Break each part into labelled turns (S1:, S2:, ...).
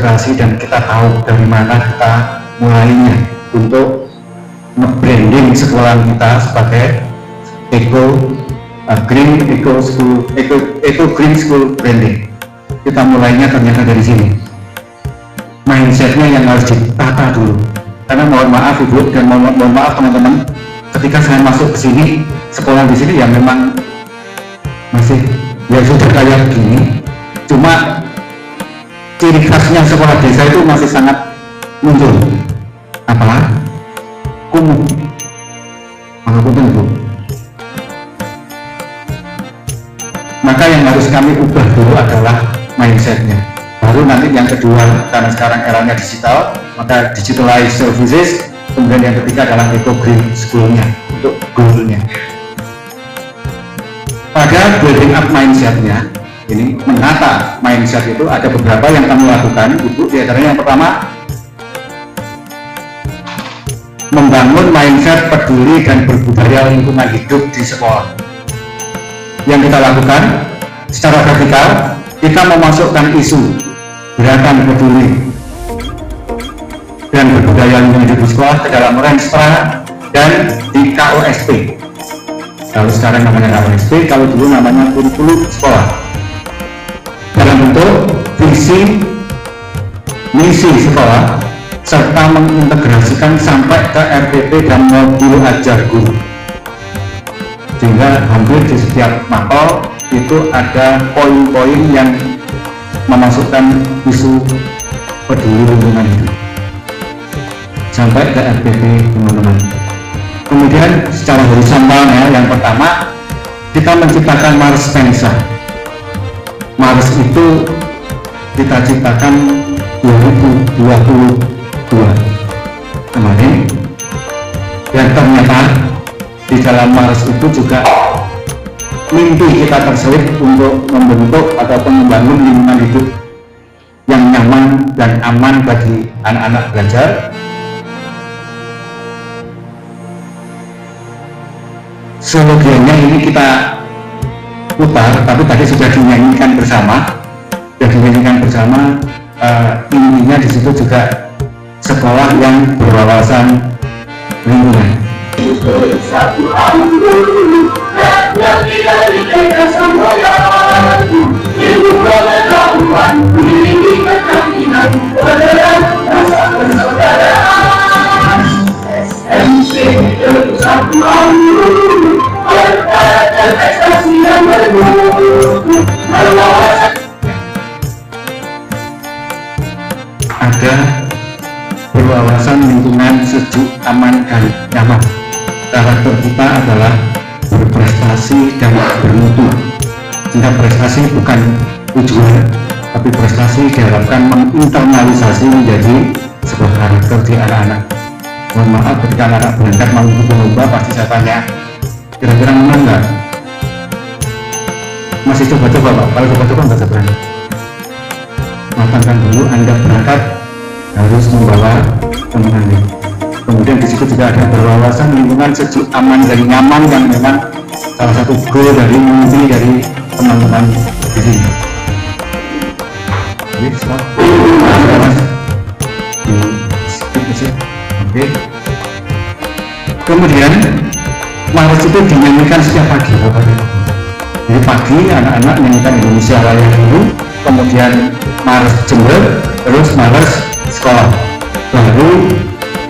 S1: inspirasi dan kita tahu dari mana kita mulainya untuk nge-branding sekolah kita sebagai Green School branding. Kita mulainya ternyata dari sini. Mindsetnya yang harus ditata dulu. Karena mohon maaf Ibu dan mohon maaf teman-teman, ketika saya masuk ke sini, sekolah di sini ya memang masih ya sudah kayak gini. Cuma ciri khasnya sekolah desa itu masih sangat muncul. Apalah? Kumuh. Mengapunten Ibu. Maka yang harus kami ubah dulu adalah mindsetnya. Baru nanti yang kedua, karena sekarang eranya digital, maka digitalized services. Kemudian yang ketiga adalah Green School-nya untuk goal-nya. Pada building up mindset-nya, ini menata mindset itu ada beberapa yang kami lakukan, Ibu. Di antaranya yang pertama, membangun mindset peduli dan berbudaya lingkungan hidup di sekolah. Yang kita lakukan secara vertikal, kita memasukkan isu gerakan peduli dan berbudaya lingkungan hidup di sekolah ke dalam Renstra dan di KOSP. Kalau sekarang namanya KOSP, kalau dulu namanya kurikulum sekolah. Dalam bentuk visi, misi sekolah, serta mengintegrasikan sampai ke RPP dan modul ajar guru. Sehingga hampir di setiap mapel itu ada poin-poin yang memasukkan isu peduli lingkungan itu sampai ke RPP teman-teman. Kemudian secara horizontalnya yang pertama kita menciptakan Mars Pensa. Mars itu kita ciptakan 2022 kemarin, dan ternyata di dalam Mars itu juga mimpi kita terselip untuk membentuk ataupun membangun lingkungan hidup yang nyaman dan aman bagi anak-anak belajar. Slogannya ini kita putar, tapi tadi sudah dinyanyikan bersama. Intinya di situ juga sekolah yang berwawasan lingkungan. Ada berwawasan lingkungan sejuk, aman, dan nyaman. Karakter kita adalah berprestasi dan bermutu. Sehingga prestasi bukan tujuan, tapi prestasi diharapkan menginternalisasi menjadi sebuah karakter di anak-anak. Mohon maaf ketika anak-anak berangkat mau ikut lomba, pasti saya tanya, kira-kira menang nggak? Masih coba-coba Pak, kalau coba-coba nggak bisa berangkat. Matangkan dulu, Anda berangkat harus membawa teman-teman. Kemudian di situ juga ada berwawasan lingkungan sejuk, aman, dan nyaman yang memang salah satu goal dari mimpi dari teman-teman di sini. Oke. Kemudian Mars itu dinyanyikan setiap pagi. Jadi pagi anak-anak nyanyikan Indonesia Raya dulu, kemudian Mars Jember, terus Mars sekolah, baru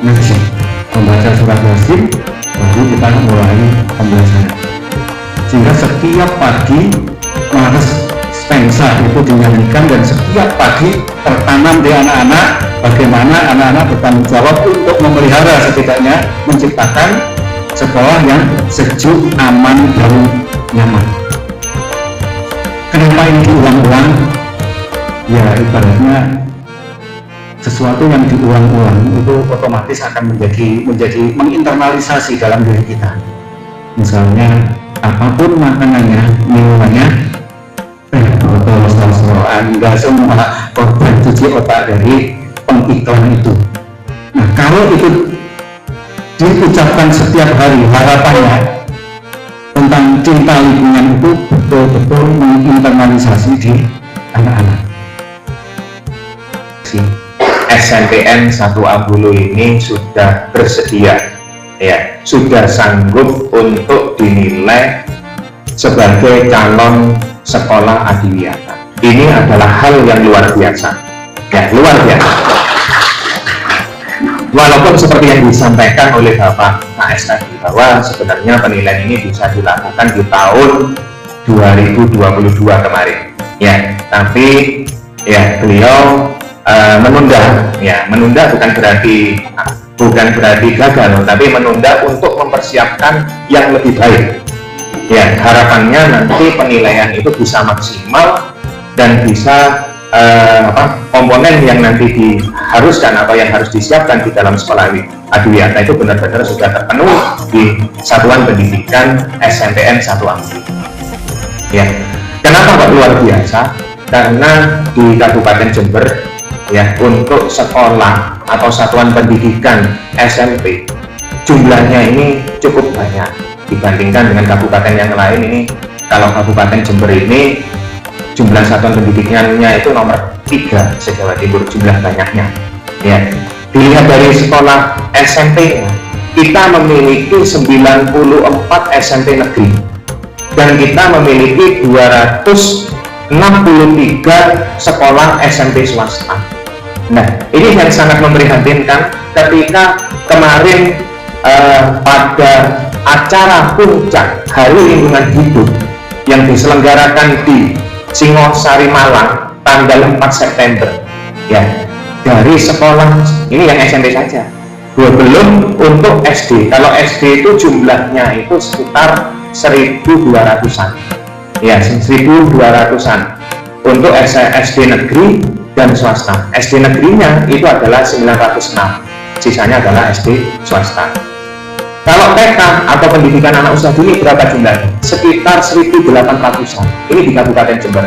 S1: ngaji, membaca surat Yasin, baru kita mulai pembelajaran. Sehingga setiap pagi Mars Pensa itu dinyanyikan, dan setiap pagi tertanam di anak-anak bagaimana anak-anak bertanggung jawab untuk memelihara, setidaknya menciptakan sekolah yang sejuk, aman, dan nyaman. Kenapa ini diulang-ulang? Ya ibaratnya sesuatu yang diulang-ulang itu otomatis akan menjadi menginternalisasi dalam diri kita. Misalnya apapun makanannya, minumannya, Anda semua korban cuci otak dari pengiklan itu. Nah, kalau itu diucapkan setiap hari, harapannya tentang cinta lingkungan itu betul-betul menginternalisasi di anak-anak.
S2: SNPN 1 Ambulu ini sudah bersedia, ya, sudah sanggup untuk dinilai sebagai calon sekolah adiwiyata. Ini adalah hal yang luar biasa, ya, luar biasa. Walaupun seperti yang disampaikan oleh Bapak KS tadi, bahwa sebenarnya penilaian ini bisa dilakukan di tahun 2022 kemarin, ya, tapi ya beliau menunda, ya, menunda bukan berarti gagal, tapi menunda untuk mempersiapkan yang lebih baik. Ya, harapannya nanti penilaian itu bisa maksimal dan bisa komponen yang nanti diharuskan atau yang harus disiapkan di dalam sekolah adiwiyata itu benar-benar sudah terpenuhi di Satuan Pendidikan SNPN 1 Ambulu. Ya, kenapa kok luar biasa? Karena di Kabupaten Jember, ya, untuk sekolah atau satuan pendidikan SMP jumlahnya ini cukup banyak dibandingkan dengan kabupaten yang lain. Ini kalau Kabupaten Jember ini jumlah satuan pendidikannya itu nomor 3 se-Jawa Timur jumlah banyaknya, ya. Dilihat dari sekolah SMP, kita memiliki 94 SMP negeri dan kita memiliki 263 sekolah SMP swasta. Nah, ini yang sangat memprihatinkan ketika kemarin pada acara puncak Hari Lingkungan Hidup yang diselenggarakan di Singosari Malang tanggal 4 September, ya, dari sekolah ini yang SMP saja, belum untuk SD. Kalau SD itu jumlahnya itu sekitar 1.200-an, ya, 1.200-an untuk SD negeri dan swasta. SD negerinya itu adalah 906, sisanya adalah SD swasta. Kalau TK atau pendidikan anak usaha dini berapa jumlahnya? Sekitar 1.800-an. Ini di Kabupaten Jember.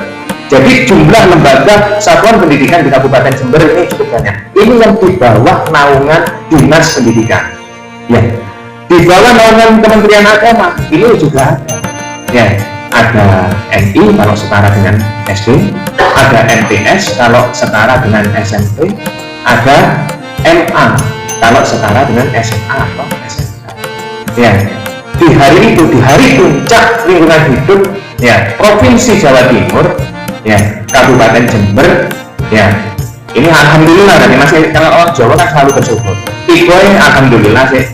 S2: Jadi jumlah lembaga satuan pendidikan di Kabupaten Jember ini cukup banyak. Ini yang di bawah naungan Dinas Pendidikan. Ya, di bawah naungan Kementerian Agama ini juga ada. Ya, ada MI kalau setara dengan SD, ada MTS kalau setara dengan SMP, ada MA kalau setara dengan SMA atau SMK. Ya, di hari itu, di hari puncak lingkungan hidup, ya, Provinsi Jawa Timur, ya, Kabupaten Jember, ya, ini alhamdulillah, dan masih kalau orang Jawa kan selalu bersyukur. Ikoy alhamdulillah sih,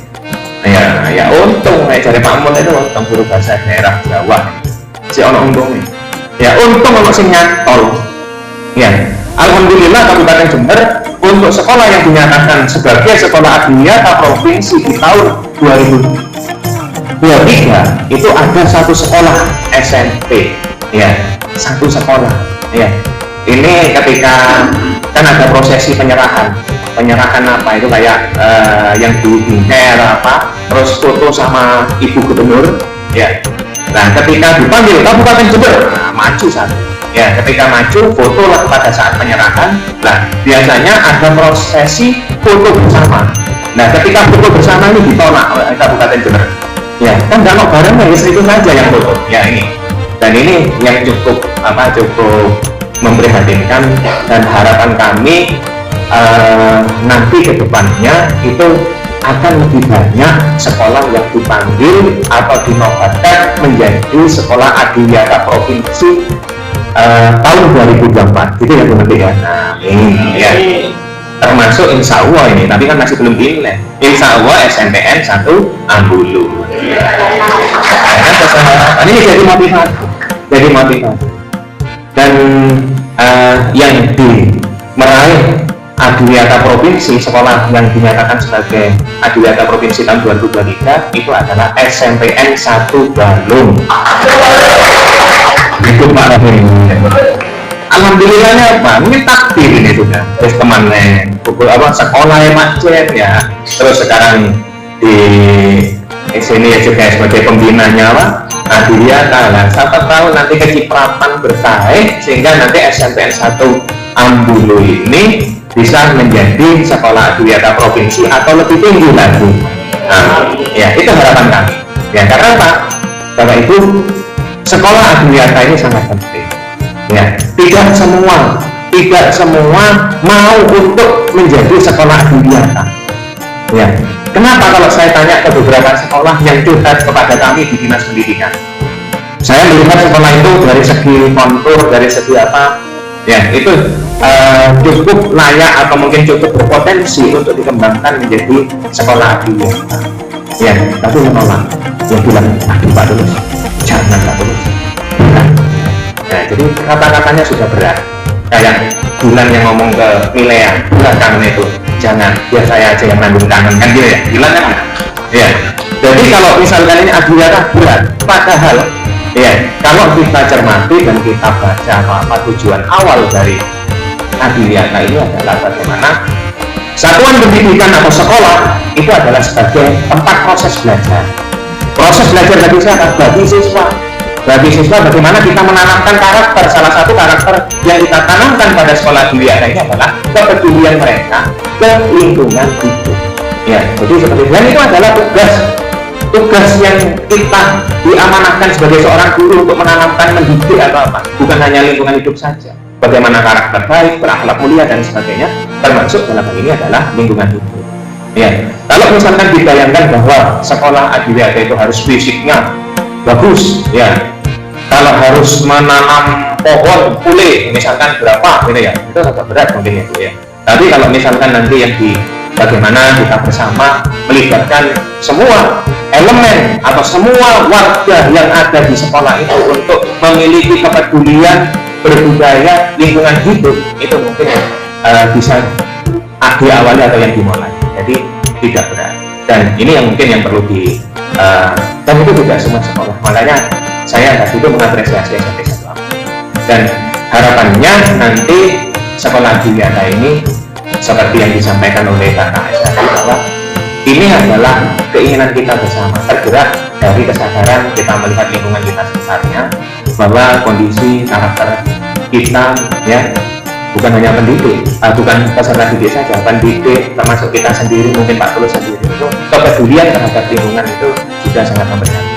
S2: ya untung kayak dari Pak Mun itu untung guru bahasa daerah Jawa, si ono untungnya, ya untung ono sing nyantol, ya, alhamdulillah Kabupaten Jember untuk sekolah yang dinyatakan sebagai sekolah adiwiyata provinsi di tahun 2023 itu ada satu sekolah SMP, ya, satu sekolah, ya. Ini ketika kan ada prosesi penyerahan apa itu kayak yang di bingker apa, terus foto sama Ibu Gubernur, ya. Nah, ketika dipanggil Kabupaten Jember, maju satu, ya, ketika maju foto lah pada saat penyerahan. Nah, biasanya ada prosesi foto bersama. Nah, ketika foto bersama ini ditolak oleh Kabupaten Jember, ya, kan kalau barangnya itu saja yang foto, ya, ini. Dan ini yang cukup memprihatinkan, dan harapan kami nanti ke depannya itu akan lebih banyak sekolah yang dipanggil atau dinobatkan menjadi sekolah adiwiyata provinsi tahun 2024, gitu ya Bu Menteri, ya. Amin, ya. Termasuk insya Allah ini, tapi kan masih belum dinilai. Insya Allah SNPN 1 Ambulu. Nah, ini jadi motivasi. Dan yang meraih adiwiyata provinsi, sekolah yang dinyatakan sebagai adiwiyata provinsi tahun 2023 itu adalah SNPN 1 Balung. Itu Pak Rahim. Alhamdulillahnya apa? Mungkin takdir ini sudah. Terus temannya, sekolah ya macet, ya. Terus sekarang di sini ya juga sebagai pembinanya apa? Adiwiyata. Nah, siapa tahu nanti kecipratan berkait sehingga nanti SNPN 1 Ambulu ini bisa menjadi sekolah adiwiyata provinsi atau lebih tinggi lagi. Nah, ya itu harapan kami. Ya, karena apa? Bapak Ibu, sekolah adiwiyata ini sangat penting. Ya, tidak semua tidak semua mau untuk menjadi sekolah adiwiyata. Ya, kenapa kalau saya tanya ke beberapa sekolah yang curhat kepada kami di Dinas Pendidikan, saya melihat sekolah itu dari segi kontur, dari segi apa, ya itu cukup layak atau mungkin cukup berpotensi untuk dikembangkan menjadi sekolah adiwiyata. Ya, tapi menolak. Yang bilang, Pak Tulus, jangan Pak Tulus. Nah, jadi kata-katanya sudah berat. Kayak Bulan yang ngomong ke Milea, Bulan kangen itu, jangan, biar saya aja yang nanggung kangen, kan gitu ya. Bulan kan? Ya. Jadi kalau misalkan ini adiwiyata berat, padahal ya kalau kita cermati dan kita baca apa tujuan awal dari adiwiyata ini adalah bagaimana satuan pendidikan atau sekolah itu adalah sebagai tempat proses belajar. Proses belajar bagi siapa? Bagi siswa. Bagi siswa bagaimana kita menanamkan karakter. Salah satu karakter yang kita tanamkan pada sekolah adiwiyata ini adalah kepedulian mereka ke lingkungan hidup. Ya, jadi seperti itu. Dan itu adalah tugas yang kita diamanahkan sebagai seorang guru untuk menanamkan, mendidik atau apa. Bukan hanya lingkungan hidup saja. Bagaimana karakter baik, berakhlak mulia dan sebagainya, termasuk dalam hal ini adalah lingkungan hidup. Ya, kalau misalkan dibayangkan bahwa sekolah adiwiyata itu harus fisiknya bagus, ya, kalau harus menanam pohon pule misalkan berapa gitu ya, itu agak berat mungkin itu ya. Tapi kalau misalkan nanti yang bagaimana kita bersama melibatkan semua elemen atau semua warga yang ada di sekolah itu untuk memiliki kepedulian berbudaya lingkungan hidup, itu mungkin bisa diawali atau yang dimulai. Jadi tidak berat, dan ini yang mungkin yang perlu dan itu tidak semua sekolah. Makanya saya tadi itu mengapresiasi SMP 1A, dan harapannya nanti sekolah adiwiyata ini seperti yang disampaikan oleh Kakak tadi, bahwa ini adalah keinginan kita bersama, tergerak dari kesadaran kita melihat lingkungan kita sekitarnya, bahwa kondisi karakter kita ya bukan hanya pendidik, bukan peserta didik saja, pendidik termasuk kita sendiri, mungkin Pak Tulus sendiri, itu kepedulian terhadap lingkungan itu juga sangat memberkati.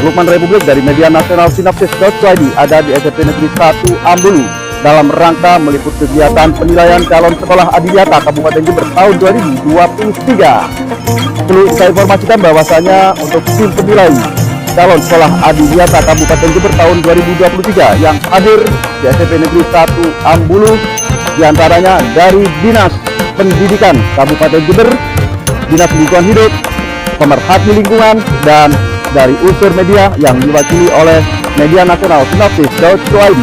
S3: Lukman Republik dari Media Nasional Sinopsis.id ada di SMP Negeri 1 Ambulu dalam rangka meliput kegiatan penilaian calon sekolah adiwiyata Kabupaten Jember tahun 2023. Perlu saya informasikan bahwasanya untuk tim penilai calon sekolah adiwiyata Kabupaten Jember tahun 2023 yang hadir di SMP Negeri 1 Ambulu diantaranya dari Dinas Pendidikan Kabupaten Jember, Dinas Lingkungan Hidup, Pemerhati Lingkungan, dan dari unsur media yang diwakili oleh Media Nasional Sinopsis.id.